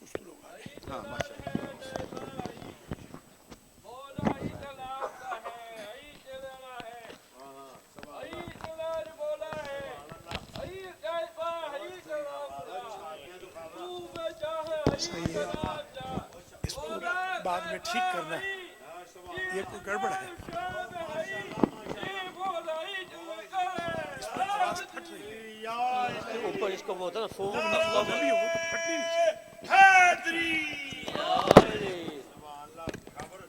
کچھ لوگ آ گئے. ہاں ماشاء اللہ. صحیح ہے. اس کو بعد میں ٹھیک کرنا ہے. یہ کوئی گڑبڑ ہے. اس پر آواز پھٹ رہی ہے. اوپر اس کا وہ ہوتا ہے نا فوم. وہ نبی ہو تو پھٹنی نہیں چاہیے.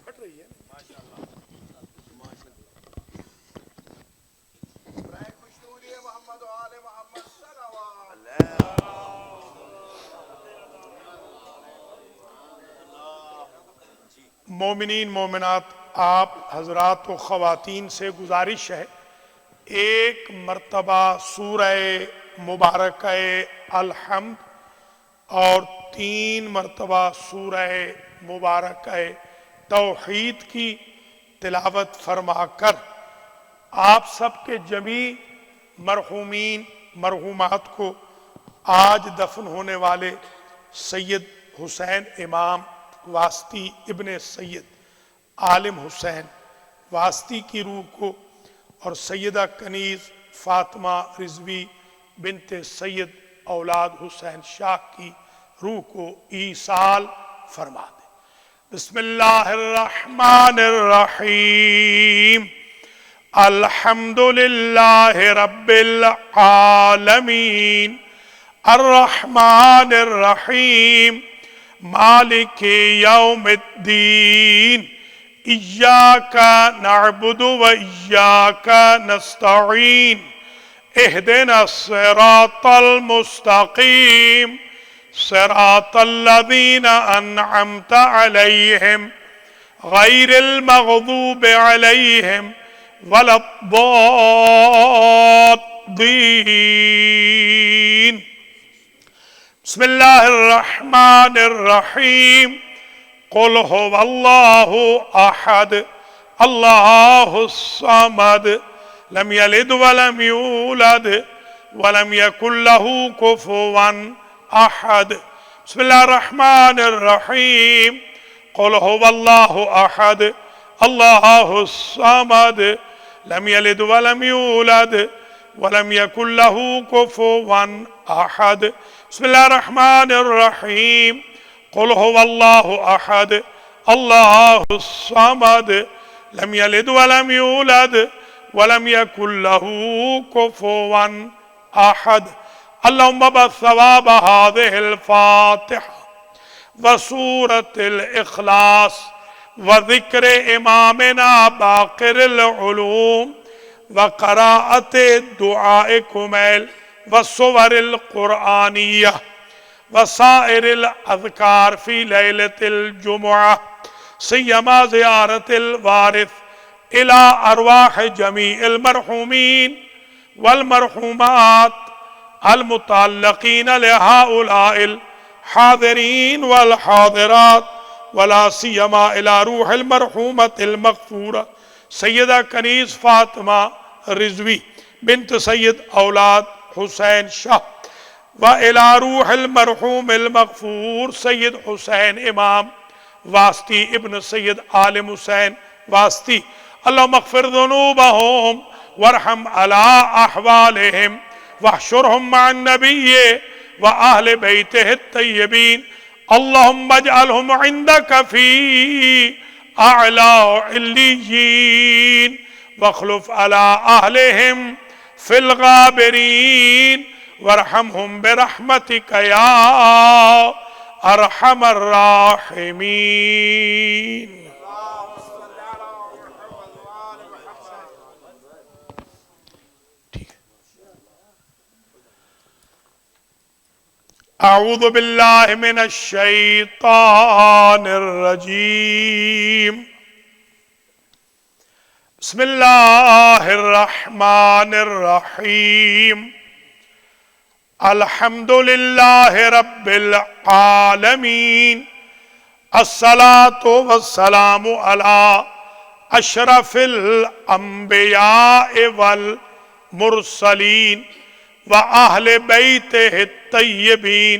پھٹ رہی ہے. مومنین مومنات، آپ حضرات و خواتین سے گزارش ہے ایک مرتبہ سورہ مبارکہ الحمد اور 3 مرتبہ سورہ مبارکہ توحید کی تلاوت فرما کر آپ سب کے جمیع مرحومین مرحومات کو آج دفن ہونے والے سید حسین امام واسطی ابن سید عالم حسین واسطی کی روح کو اور سیدہ کنیز فاطمہ رضوی بنت سید اولاد حسین شاہ کی روح کو ایصال فرما دے. بسم اللہ الرحمن الرحیم. الحمد للہ رب العالمین الرحمن الرحیم مالک یوم الدین ایاک نعبد و ایاک نستعین اہدنا الصراط المستقیم صراط الذین انعمت علیہم غیر المغضوب علیہم ولا الضالین. بسم اللہ الرحمن الرحیم. قل هو اللہ احد اللہ الصمد لم یلد ولم یولد ولم یکن له کفوا احد. بسم اللہ الرحمن الرحیم. قل هو اللہ احد اللہ الصمد لم یلد ولم یولد ولم یکن له کفوا احد. بسم اللہ الرحمن الرحیم. قل هو اللہ احد اللہ الصمد لم یلد ولم یولد ولم یکن له کفوا احد. اللہم بثواب هذه الفاتحة وسورة الإخلاص وذكر إمامنا باقر العلوم وقراءة دعاء كميل والصور القرآنية وسائر الأذكار في ليلة الجمعة سيما زيارة الوارث إلى أرواح جميع المرحومين والمرحومات المتعلقين لهؤلاء الحاضرين والحاضرات ولا سيما إلى روح المرحومة المغفورة سيدة كنيز فاطمة رضوی بنت سید اولاد حسین شاہ وإلى روح المرحوم المغفور سید حسین امام واسطی ابن سید عالم حسین واسطی. اللہم اغفر ذنوبهم وارحم على احوالهم واحشرهم مع النبي وأهل بيته الطيبين. اللهم اجعلهم عندك في أعلى عليين واخلف على أهلهم في الغابرين وارحمهم برحمتك يا أرحم الراحمين. اعوذ باللہ من الشیطان الرجیم. بسم اللہ الرحمن الرحیم. الحمد للہ رب العالمین الصلاة والسلام علی اشرف الانبیاء والمرسلین وأهل بيته الطيبين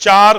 4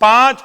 5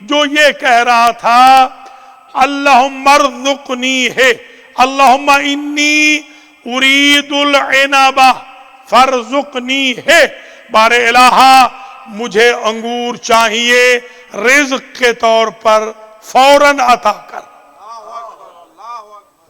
جو یہ کہہ رہا تھا اللہم ارزقنی ہے، اللہم انی ارید العنب فارزقنی ہے، بار الہ مجھے انگور چاہیے رزق کے طور پر، فوراً عطا کر۔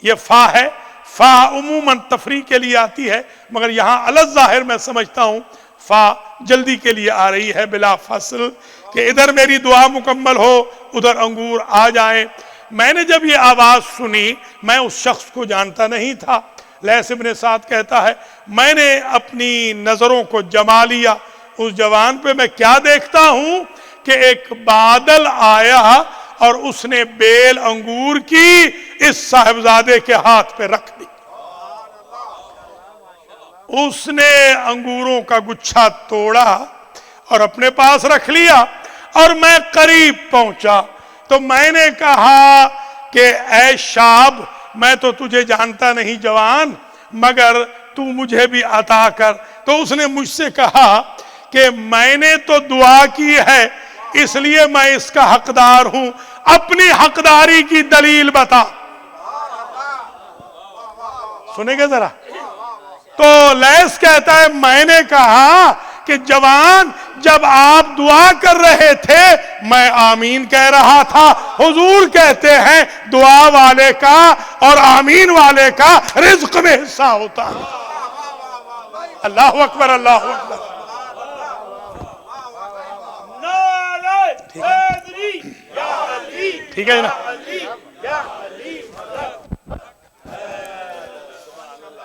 یہ فا ہے، فا عموماً تفریح کے لیے آتی ہے، مگر یہاں علی الظاہر میں سمجھتا ہوں فا جلدی کے لیے آ رہی ہے بلا فصل، کہ ادھر میری دعا مکمل ہو ادھر انگور آ جائیں۔ میں نے جب یہ آواز سنی، میں اس شخص کو جانتا نہیں تھا۔ لیث ابن سعد کہتا ہے میں نے اپنی نظروں کو جما لیا، اس جوان پہ میں کیا دیکھتا ہوں کہ ایک بادل آیا اور اس نے بیل انگور کی اس صاحبزادے کے ہاتھ پہ رکھ دی۔ اس نے انگوروں کا گچھا توڑا اور اپنے پاس رکھ لیا، اور میں قریب پہنچا تو میں نے کہا کہ اے شاب، میں تو تجھے جانتا نہیں جوان، مگر تو مجھے بھی عطا کر۔ تو اس نے مجھ سے کہا کہ میں نے تو دعا کی ہے اس لیے میں اس کا حقدار ہوں، اپنی حقداری کی دلیل بتا۔ سنیں گے ذرا؟ تو لیث کہتا ہے میں نے کہا کہ جوان جب آپ دعا کر رہے تھے میں آمین کہہ رہا تھا، حضور کہتے ہیں دعا والے کا اور آمین والے کا رزق میں حصہ ہوتا ہے۔ اللہ اکبر، اللہ اکبر۔ ٹھیک ہے نا؟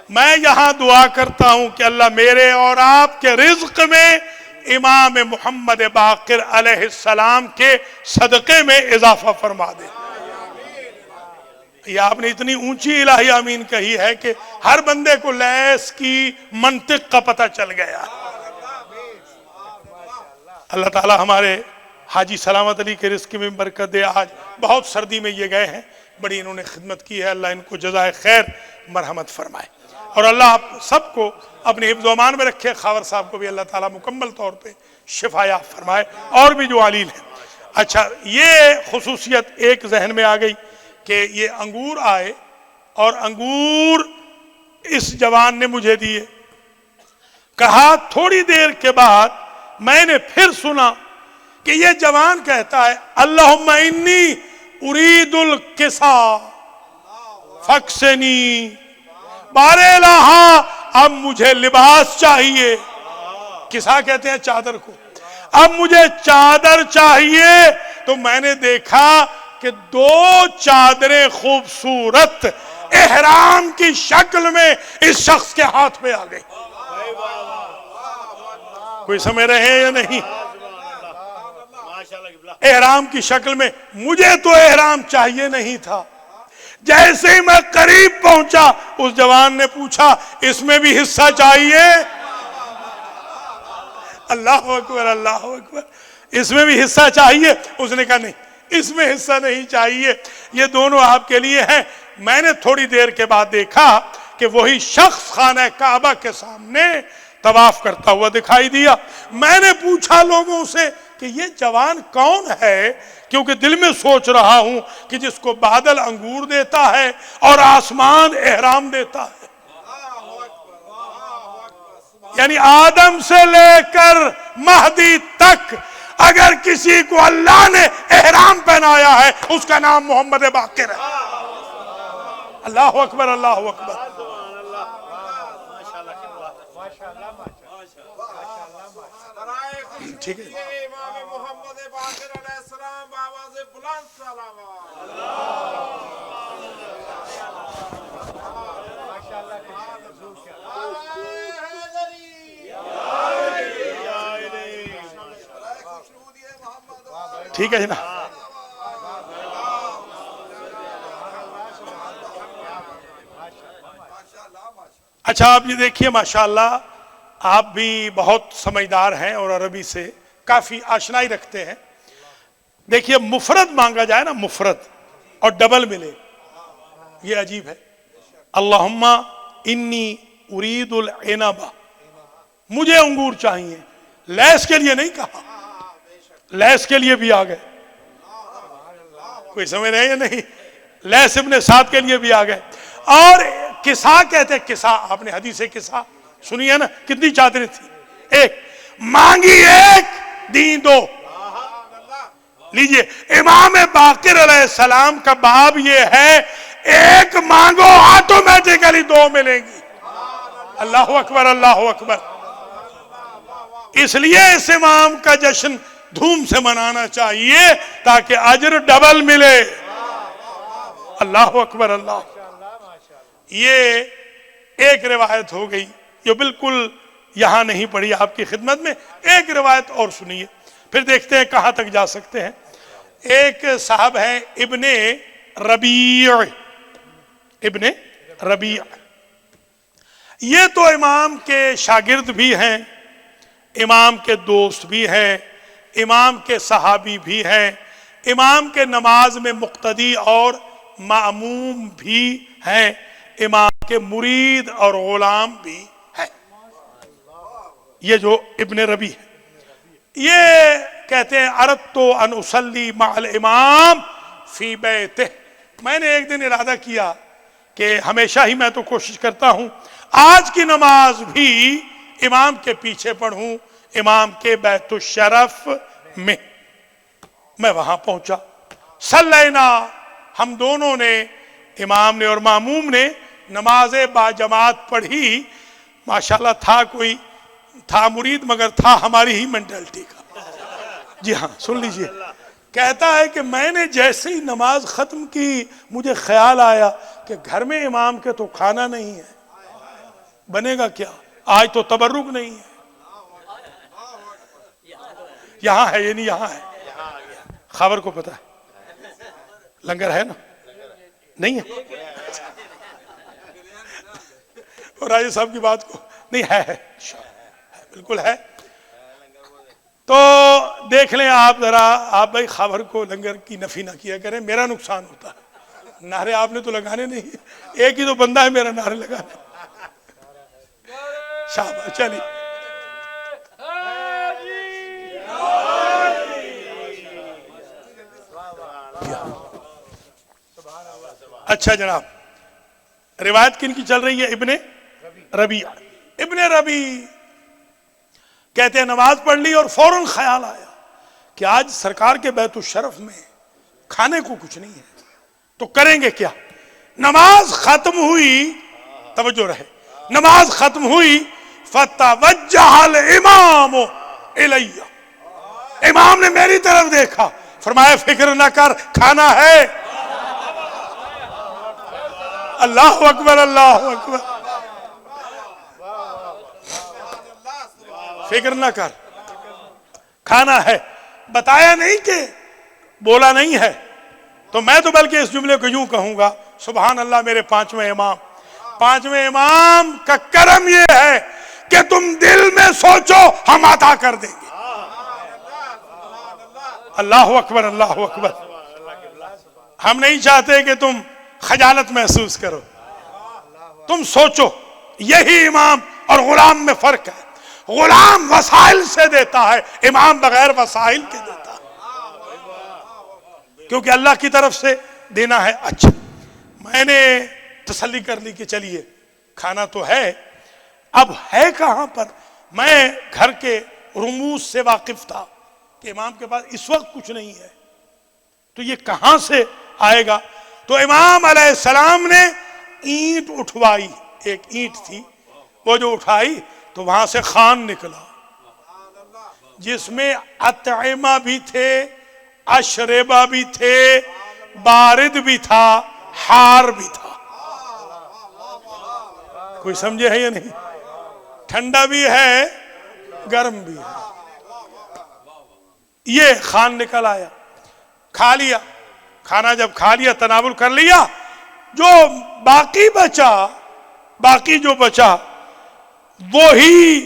میں یہاں دعا کرتا ہوں کہ اللہ میرے اور آپ کے رزق میں امام محمد باقر علیہ السلام کے صدقے میں اضافہ فرما دے۔ یہ آپ نے اتنی اونچی الہی آمین کہی ہے کہ ہر بندے کو لیث کی منطق کا پتہ چل گیا۔ اللہ تعالی ہمارے حاجی سلامت علی کے رزق میں برکت دے۔ آج بہت سردی میں یہ گئے ہیں، بڑی انہوں نے خدمت کی ہے، اللہ ان کو جزائے خیر مرحمت فرمائے، اور اللہ آپ سب کو اپنے حفظ و امان میں رکھے۔ خاور صاحب کو بھی اللہ تعالیٰ مکمل طور پہ شفا یاب فرمائے، اور بھی جو علیل ہیں۔ اچھا، یہ خصوصیت ایک ذہن میں آ گئی کہ یہ انگور آئے اور انگور اس جوان نے مجھے دیے۔ کہا تھوڑی دیر کے بعد میں نے پھر سنا کہ یہ جوان کہتا ہے اللہم انی ارید الکسا فاکسنی، بار الہ اب مجھے لباس چاہیے۔ کسا کہتے ہیں چادر کو۔ اب مجھے چادر چاہیے۔ تو میں نے دیکھا کہ دو چادریں خوبصورت احرام کی شکل میں اس شخص کے ہاتھ میں آ گئی۔ کوئی سمجھ رہے ہیں یا نہیں؟ احرام کی شکل میں۔ مجھے تو احرام چاہیے نہیں تھا۔ جیسے ہی میں قریب پہنچا اس جوان نے پوچھا اس میں بھی حصہ چاہیے؟ اللہ اکبر، اللہ اکبر۔ اس میں بھی حصہ چاہیے؟ اس نے کہا نہیں، اس میں حصہ نہیں چاہیے، یہ دونوں آپ کے لیے ہیں۔ میں نے تھوڑی دیر کے بعد دیکھا کہ وہی شخص خانہ کعبہ کے سامنے طواف کرتا ہوا دکھائی دیا۔ میں نے پوچھا لوگوں سے کہ یہ جوان کون ہے، کیونکہ دل میں سوچ رہا ہوں کہ جس کو بادل انگور دیتا ہے اور آسمان احرام دیتا ہے، یعنی آدم سے لے کر مہدی تک اگر کسی کو اللہ نے احرام پہنایا ہے اس کا نام محمد باقر ہے۔ اللہ اکبر، اللہ اکبر۔ ٹھیک ہے، امام محمد باقر علیہ السلام بآواز بلند سلامات۔ ٹھیک ہے جی نا۔ اچھا آپ یہ دیکھیے ماشاءاللہ آپ بھی بہت سمجھدار ہیں اور عربی سے کافی آشنائی رکھتے ہیں۔ دیکھیے مفرد مانگا جائے نا، مفرد اور ڈبل ملے، یہ عجیب ہے۔ اللہم انی ارید العنب، مجھے انگور چاہیے۔ لیث کے لیے نہیں کہا، لیث کے لیے بھی آ گئے۔ کوئی سمجھ رہے ہیں یا نہیں؟ لیث ابن سعد کے لیے بھی آ گئے. اور کسا کہتے ہیں، کسا آپ نے حدیث کسا سنی ہے نا، کتنی چادریں تھی؟ ایک. مانگی ایک دین دو. لیجئے امام باقر علیہ السلام کا باب یہ ہے، ایک مانگو آٹومیٹیکلی دو ملیں گی. اللہ اکبر، اللہ اکبر. اس لیے اس امام کا جشن دھوم سے منانا چاہیے تاکہ اجر ڈبل ملے. اللہ اکبر، اللہ. یہ ایک روایت ہو گئی جو بالکل یہاں نہیں پڑھی آپ کی خدمت میں. ایک روایت اور سنیے، پھر دیکھتے ہیں کہاں تک جا سکتے ہیں. ایک صاحب ہیں ابن ربیع. ابن ربیع یہ تو امام کے شاگرد بھی ہیں، امام کے دوست بھی ہیں، امام کے صحابی بھی ہیں، امام کے نماز میں مقتدی اور معموم بھی ہیں، امام کے مرید اور غلام بھی ہیں. یہ جو ابن ربی ہے یہ کہتے ہیں اردت ان اصلی مع الامام فی بیتہ. میں نے ایک دن ارادہ کیا کہ ہمیشہ ہی میں تو کوشش کرتا ہوں آج کی نماز بھی امام کے پیچھے پڑھوں، امام کے بیت الشرف میں. میں وہاں پہنچا، صلینا، ہم دونوں نے، امام نے اور معموم نے، نماز با جماعت پڑھی. ماشاءاللہ تھا مرید مگر تھا ہماری ہی مینٹلٹی کا. جی ہاں سن لیجئے. کہتا ہے کہ میں نے جیسے ہی نماز ختم کی مجھے خیال آیا کہ گھر میں امام کے تو کھانا نہیں ہے، بنے گا کیا؟ آج تو تبرک نہیں ہے. یہاں ہے یہ نہیں، یہاں ہے. خبر کو پتا ہے لنگر ہے نا؟ نہیں ہے. اور راجہ صاحب کی بات کو نہیں ہے بالکل ہے. تو دیکھ لیں آپ ذرا، آپ بھائی خبر کو لنگر کی نفی نہ کیا کریں، میرا نقصان ہوتا ہے. نعرے آپ نے تو لگانے نہیں، ایک ہی تو بندہ ہے میرا نعرے لگانے. شاباش. چلیے اچھا جناب، روایت کن کی چل رہی ہے؟ ابن ربیع. ابن ربیع کہتے ہیں نماز پڑھ لی اور فوراً خیال آیا کہ آج سرکار کے بیت الشرف میں کھانے کو کچھ نہیں ہے، تو کریں گے کیا؟ نماز ختم ہوئی، توجہ رہے، نماز ختم ہوئی، فَتَوَجَّهَ الْإِمَامُ إِلَيَّ. امام نے میری طرف دیکھا، فرمایا فکر نہ کر، کھانا ہے. اللہ اکبر، اللہ اکبر. فکر نہ کر، کھانا ہے. بتایا نہیں کہ بولا نہیں ہے. تو میں تو بلکہ اس جملے کو یوں کہوں گا، سبحان اللہ میرے پانچویں امام. پانچویں امام کا کرم یہ ہے کہ تم دل میں سوچو ہم عطا کر دیں گے. اللہ اکبر، اللہ اکبر. ہم نہیں چاہتے کہ تم خجالت محسوس کرو، تم سوچو. یہی امام اور غلام میں فرق ہے. غلام وسائل سے دیتا ہے، امام بغیر وسائل کے دیتا ہے، کیونکہ اللہ کی طرف سے دینا ہے. اچھا میں نے تسلی کر لی کہ چلیے کھانا تو ہے، اب ہے کہاں پر؟ میں گھر کے رموز سے واقف تھا کہ امام کے پاس اس وقت کچھ نہیں ہے، تو یہ کہاں سے آئے گا؟ تو امام علیہ السلام نے اینٹ اٹھوائی، ایک اینٹ تھی، وہ جو اٹھائی تو وہاں سے خوان نکلا جس میں اطعمہ بھی تھے، اشربہ بھی تھے، بارد بھی تھا، حار بھی تھا. کوئی سمجھے ہے یا نہیں؟ ٹھنڈا بھی ہے، گرم بھی ہے. یہ خوان نکل آیا، کھا لیا. کھانا جب کھا لیا، تناول کر لیا، جو باقی جو بچا وہی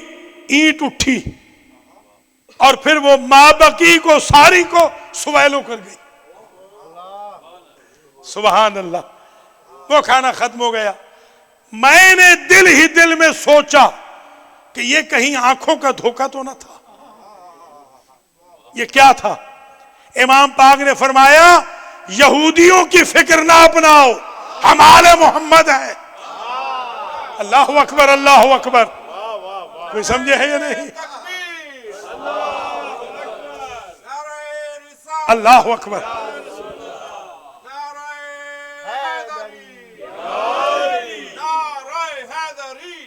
اینٹ اٹھی اور پھر وہ مابقی کو ساری کو سویلو کر گئی. سبحان اللہ. وہ کھانا ختم ہو گیا. میں نے دل ہی دل میں سوچا کہ یہ کہیں آنکھوں کا دھوکہ تو نہ تھا. یہ کیا تھا؟ امام پاک نے فرمایا یہودیوں کی فکر نہ اپناؤ، ہم آل محمد ہیں۔ اللہ اکبر، اللہ اکبر۔ کوئی سمجھے ہے یا نہیں؟ تکبیر، نعرہ رسالت، اللہ اکبر۔ نعرہ حیدری، نعرہ حیدری،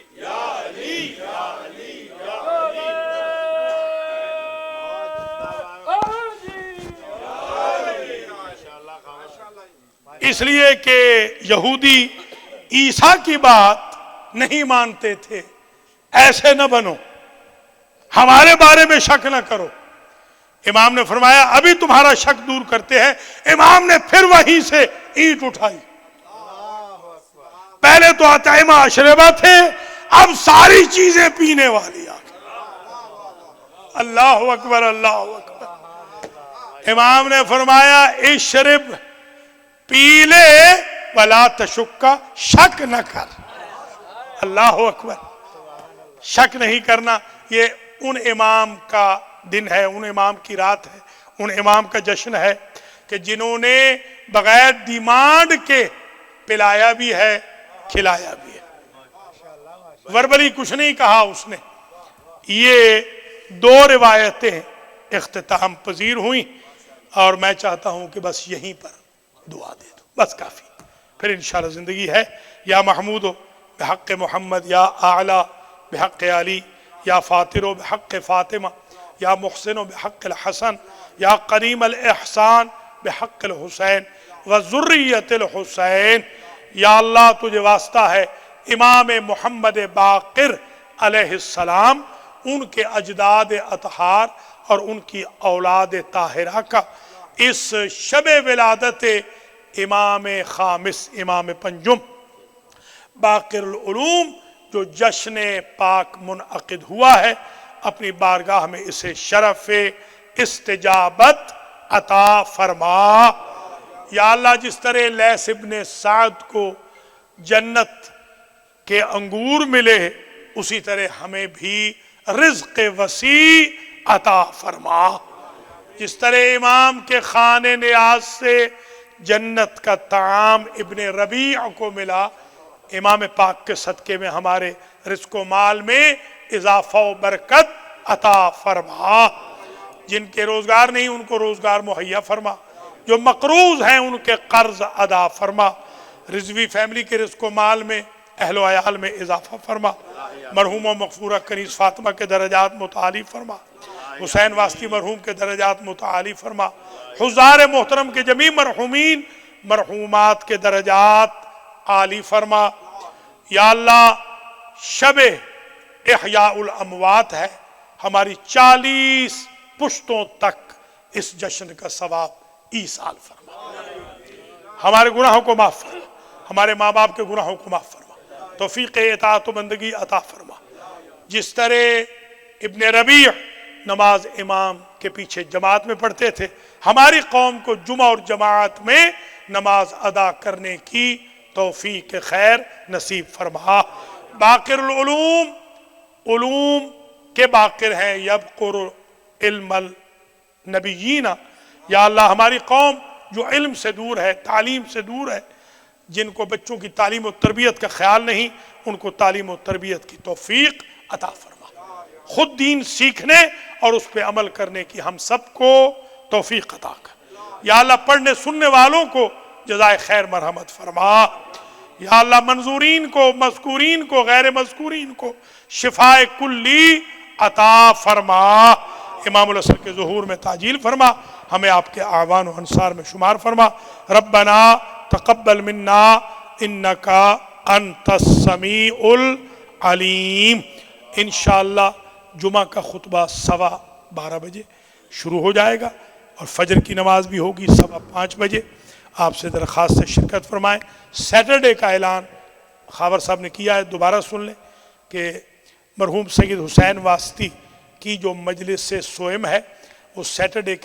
اس لیے کہ یہودی عیسیٰ کی بات نہیں مانتے تھے۔ ایسے نہ بنو، ہمارے بارے میں شک نہ کرو۔ امام نے فرمایا ابھی تمہارا شک دور کرتے ہیں۔ امام نے پھر وہیں سے اینٹ اٹھائی۔ پہلے تو اطعمہ اشربہ تھے، اب ساری چیزیں پینے والی آ گئی۔ اللہ اکبر، اللہ اکبر۔ امام نے فرمایا اشرب، پی لے، ولا تشکا، شک نہ کر۔ اللہ اکبر۔ شک نہیں کرنا، یہ ان امام کا دن ہے، ان امام کی رات ہے، ان امام کا جشن ہے کہ جنہوں نے بغیر ڈیمانڈ کے پلایا بھی ہے، کھلایا بھی ہے۔ وربلی کچھ نہیں کہا اس نے۔ یہ دو روایتیں اختتام پذیر ہوئیں اور میں چاہتا ہوں کہ بس یہیں پر دعا دے دو، بس کافی، پھر انشاءاللہ زندگی ہے۔ یا محمود بحق محمد، یا اعلی بحق علی، یا فاطر بحق فاطمہ، یا محسن بحق الحسن، یا قریم الاحسان بحق الحسین وذریت الحسین۔ یا اللہ تجھے واسطہ ہے امام محمد باقر علیہ السلام، ان کے اجداد اطہار اور ان کی اولاد طاہرہ کا اس شب ولادت امام خامس، امام پنجم باقر العلوم جو جشن پاک منعقد ہوا ہے، اپنی بارگاہ میں اسے شرف استجابت عطا فرما۔ یا اللہ جس طرح لیث ابن سعد کو جنت کے انگور ملے، اسی طرح ہمیں بھی رزق وسیع عطا فرما۔ جس طرح امام کے خانے نیاز سے جنت کا طعام ابن ربیع کو ملا، امام پاک کے صدقے میں ہمارے رزق و مال میں اضافہ و برکت عطا فرما۔ جن کے روزگار نہیں ان کو روزگار مہیا فرما، جو مقروض ہیں ان کے قرض ادا فرما۔ رضوی فیملی کے رزق و مال میں، اہل و عیال میں اضافہ فرما۔ مرحوم و مغفورہ کنیز فاطمہ کے درجات متعالی فرما۔ حسین واسطی مرحوم کے درجات متعالی فرما۔ حضار محترم کے جمیع مرحومین مرحومات کے درجات عالی فرما۔ یا اللہ شب احیاء الاموات ہے، ہماری 40 پشتوں تک اس جشن کا ثواب ایصال فرما۔ ہمارے گناہوں کو معاف فرما، ہمارے ماں باپ کے گناہوں کو معاف فرما، توفیق اطاعت و بندگی عطا فرما۔ جس طرح ابن ربیع نماز امام کے پیچھے جماعت میں پڑھتے تھے، ہماری قوم کو جمعہ اور جماعت میں نماز ادا کرنے کی توفیق خیر نصیب فرما۔ باقر العلوم، علوم کے باقر ہیں، یبقر علم النبیین۔ یا اللہ ہماری قوم جو علم سے دور ہے، تعلیم سے دور ہے، جن کو بچوں کی تعلیم و تربیت کا خیال نہیں، ان کو تعلیم و تربیت کی توفیق عطا فرما۔ خود دین سیکھنے اور اس پہ عمل کرنے کی ہم سب کو توفیق عطا کر۔ یا اللہ پڑھنے سننے والوں کو جزائے خیر مرحمت فرما۔ یا اللہ منظورین کو، مذکورین کو، غیر مذکورین کو شفاء کلی عطا فرما۔ امام العصر کے ظہور میں تعجیل فرما، ہمیں آپ کے اعوان و انصار میں شمار فرما۔ ربنا تقبل منا انکا انت السمیع العلیم۔ انشاءاللہ جمعہ کا خطبہ 12:15 بجے شروع ہو جائے گا اور فجر کی نماز بھی ہوگی 5:15 بجے۔ آپ سے درخواست سے شرکت فرمائیں۔ سیٹرڈے کا اعلان خاور صاحب نے کیا ہے، دوبارہ سن لیں کہ مرحوم سید حسین واسطی کی جو مجلس سے سوئم ہے وہ سیٹرڈے